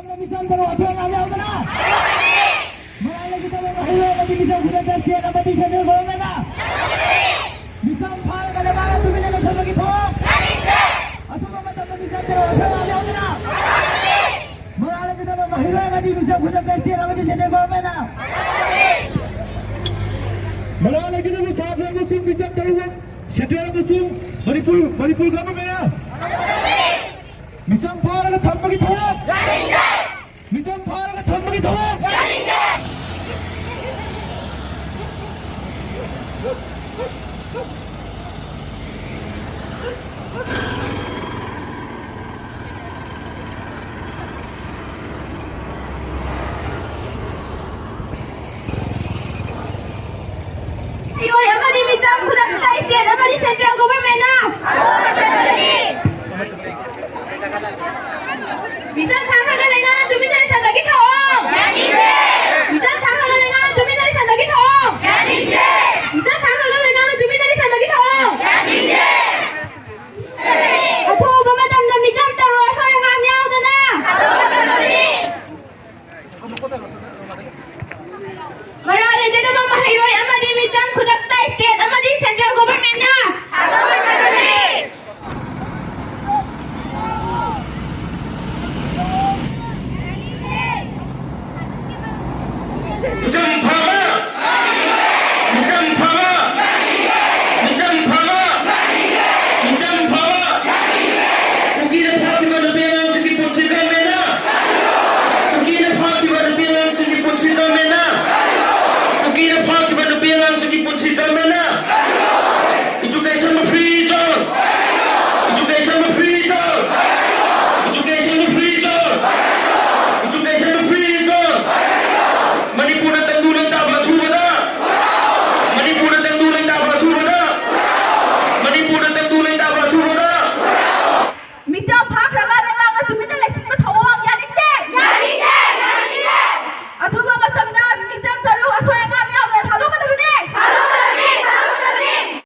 misalnya orang ambil mana? Mulai kita berhidup bagi bisa budak dasar apa di sana bermena? Misal fal kalau mana tu bila kita bagi thok? Atau macam bisa orang ambil mana? Mulai kita berhidup bagi bisa budak dasar apa di sana bermena? Mulai kita bersahabat musim bisa terus. Setiap musim beripul kamu mana? Misal fal kalau thok bagi thok? Misal fal kalau thok bagi thok? Iroy, apa di bidang budak Thai state, apa di central government na?